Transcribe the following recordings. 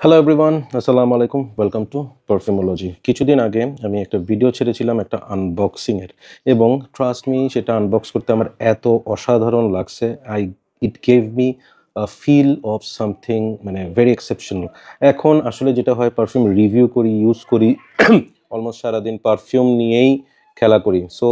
Hello everyone, আসসালামু আলাইকুম। Welcome to পারফিউমোলজি। কিছুদিন আগে আমি একটা ভিডিও ছেড়েছিলাম একটা আনবক্সিংয়ের, এবং ট্রাস্ট মি, সেটা আনবক্স করতে আমার এত অসাধারণ লাগছে। It gave me feel of something, মানে ভেরি এক্সেপশনাল। এখন আসলে যেটা হয়, পারফিউম রিভিউ করি, ইউজ করি, অলমোস্ট সারাদিন পারফিউম নিয়েই খেলা করি। সো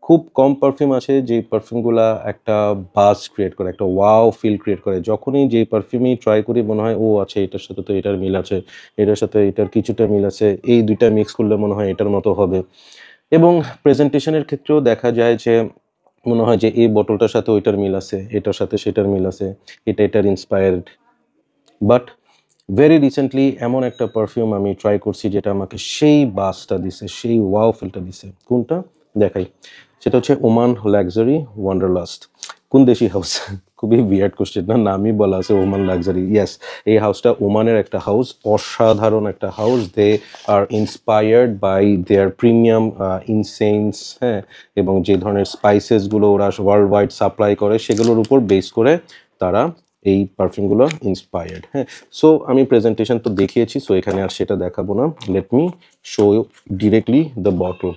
খুব কম পারফিউম আছে যে পারফিউমগুলা একটা বাজ ক্রিয়েট করে, একটা ওয়াও ফিল ক্রিয়েট করে। যখনই যে পারফিউমই ট্রাই করি মনে হয় ও আচ্ছা, এটার সাথে তো এটার মিল আছে, এটার সাথে এটার কিছুটা মিল আছে, এই দুইটা মিক্স করলে মনে হয় এটার মতো হবে। এবং প্রেজেন্টেশনের ক্ষেত্রেও দেখা যায় যে মনে হয় যে এই বোতলটার সাথে ওইটার মিল আছে, এটার সাথে সেটার মিল আছে, এটা এটার ইন্সপায়ার্ড। বাট ভেরি রিসেন্টলি এমন একটা পারফিউম আমি ট্রাই করছি যেটা আমাকে সেই বাসটা দিছে, সেই ওয়াও ফিলটা দিছে। কোনটা দেখাই, সেটা হচ্ছে ওমান লাক্সারি ওয়ান্ডারলাস্ট। কোন দেশি হাউস? খুবই বিয়ার্ড কোশ্চেন না? নামই বলা আছে ওমান লাক্সারি। ইয়েস, এই হাউসটা ওমানের একটা হাউস, অসাধারণ একটা house. They are inspired by their premium incense, হ্যাঁ, এবং যে ধরনের স্পাইসেসগুলো ওরা ওয়ার্ল্ড ওয়াইড সাপ্লাই করে সেগুলোর উপর বেস করে তারা এই পারফিউমগুলো ইন্সপায়ার্ড। হ্যাঁ, সো আমি প্রেজেন্টেশন তো দেখিয়েছি, সো এখানে আর সেটা দেখাবো না। Late me show directly the bottle.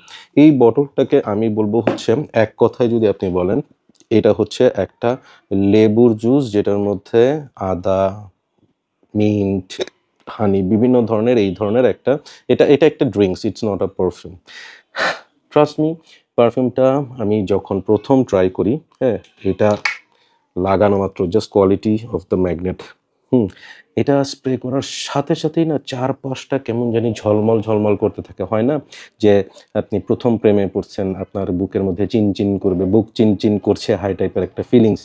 এই বটলটাকে আমি বলবো হচ্ছে, এক কথায় যদি আপনি বলেন, এটা হচ্ছে একটা লেবুর জুস যেটার মধ্যে আদা, মিন্ট, হানি, বিভিন্ন ধরনের এই ধরনের একটা, এটা এটা একটা drinks, it's not a perfume. Trust me, পারফিউমটা আমি যখন প্রথম ট্রাই করি, হ্যাঁ, এটা লাগানো মাত্র, just quality of the magnet, এটা স্প্রে করার সাথে সাথেই না চারপাশটা কেমন জানি ঝলমল ঝলমল করতে থাকে। হয় না যে আপনি প্রথম প্রেমে পড়ছেন, আপনার বুকের মধ্যে চিনচিন করবে, বুক চিনচিন করছে, হাই টাইপের একটা feelings.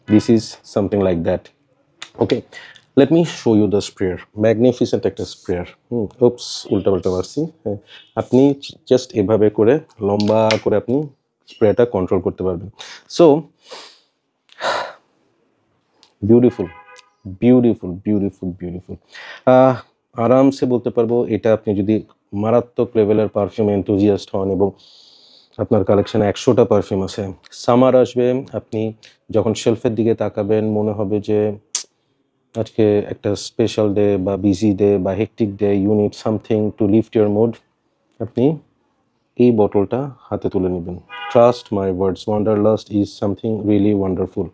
This is something like that. Okay, let me show you the sprayer. Magnificent একটা স্প্রেয়ার। উপস, উল্টাপাল্টা পারছি। হ্যাঁ, আপনি জাস্ট এভাবে করে লম্বা করে আপনি স্প্রেটা কন্ট্রোল করতে পারবেন। So beautiful, beautiful, beautiful, beautiful. আরামসে বলতে পারবো, এটা আপনি যদি মারাত্মক লেভেলের পারফিউম এনথুজিয়াস্ট হন এবং আপনার কালেকশানে 100টা পারফিউম আছে, সামার আসবে, আপনি যখন শেলফের দিকে তাকাবেন মনে হবে যে আজকে একটা স্পেশাল ডে বা বিজি ডে বা hectic day, you need something to lift your mood, আপনি এই বটলটা হাতে তুলে নেবেন। Trust my words, wanderlust is something really wonderful.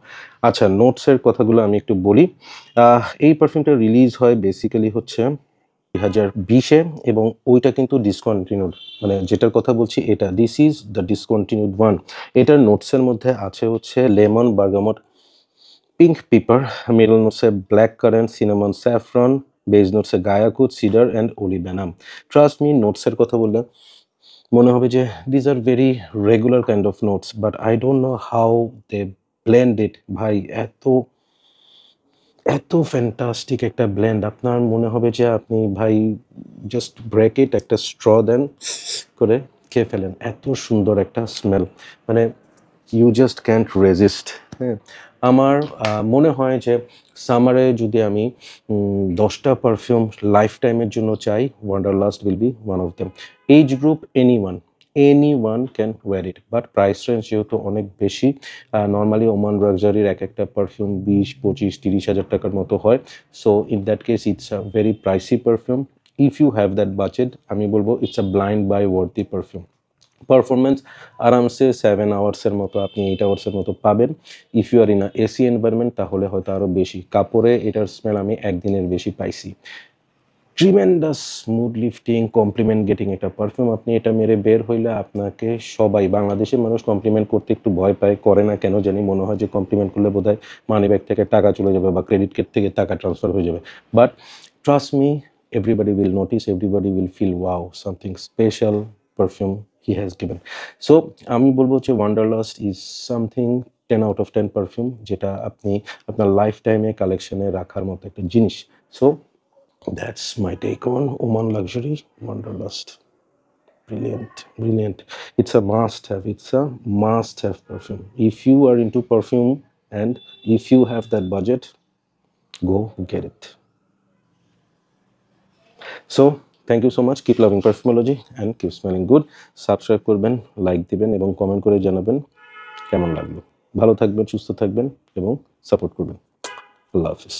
আচ্ছা, নোটসের কথাগুলো আমি একটু বলি। এই পারফিউমটা রিলিজ হয় বেসিক্যালি হচ্ছে 2020-এ, এবং ওইটা কিন্তু ডিসকন্টিনিউড, মানে যেটার কথা বলছি এটা, this is the discontinued one. এটার নোটসের মধ্যে আছে হচ্ছে lemon, bergamot, pink pepper, middle নোটসে black currant, cinnamon, saffron, base নোটসে guaiacwood, cedar and olibanum. Trust me, নোটসের কথা বললে মনে হবে যে these are very regular kind of notes, but I don't know how they blend it. ভাই, এত এত ফ্যান্টাস্টিক একটা ব্লেন্ড, আপনার মনে হবে যে আপনি ভাই জাস্ট ব্রেক ইট, একটা স্ট্র দেন, করে খেয়ে ফেলেন। এত সুন্দর একটা স্মেল, মানে ইউ জাস্ট ক্যান্ট রেজিস্ট। হ্যাঁ, আমার মনে হয় যে সামারে যদি আমি 10টা পারফিউম লাইফ টাইমের জন্য চাই, wanderlust will be one of them. Age group, anyone can wear it, but price range যেহেতু অনেক বেশি, নর্মালি ওমান লাক্সারির এক একটা পারফিউম 20, 25, 30 হাজার টাকার মতো হয়। So in that case it's a very pricey perfume. If you have that budget, আমি বলবো it's a blind buy worthy perfume. Performance আরামসে 7 আওয়ার্সের মতো, আপনি 8 আওয়ার্সের মতো পাবেন। If you are in a AC environment তাহলে হয়তো আরও বেশি। কাপড়ে এটার স্মেল আমি একদিনের বেশি পাইছি। Tremendous mood lifting, compliment getting একটা পারফিউম। আপনি এটা মেরে বের হইলে আপনাকে সবাই, বাংলাদেশের মানুষ কমপ্লিমেন্ট করতে একটু ভয় পায়, করে না কেন জানি, মনে হয় যে কমপ্লিমেন্ট করলে বোধহয় মানি ব্যাগ থেকে টাকা চলে যাবে বা ক্রেডিট কার্ড থেকে টাকা ট্রান্সফার হয়ে যাবে। But trust me, everybody will notice, everybody will feel wow, something special perfume he has given. So আমি বলবো হচ্ছে wanderlust is something 10 out of 10 perfume, যেটা আপনি আপনার লাইফ টাইমে কালেকশনে রাখার মতো একটা জিনিস। So that's my take on Oman Luxury Wanderlust. Brilliant, brilliant. It's a must have. It's a must have perfume. If you are into perfume and if you have that budget, go get it. So thank you so much. Keep loving perfumology and keep smelling good. Subscribe করবেন, like দিবেন এবং comment করে জানাবেন কেমন লাগলো। ভালো থাকবেন, সুস্থ থাকবেন এবং সাপোর্ট করবেন। আল্লাহ হাফিজ।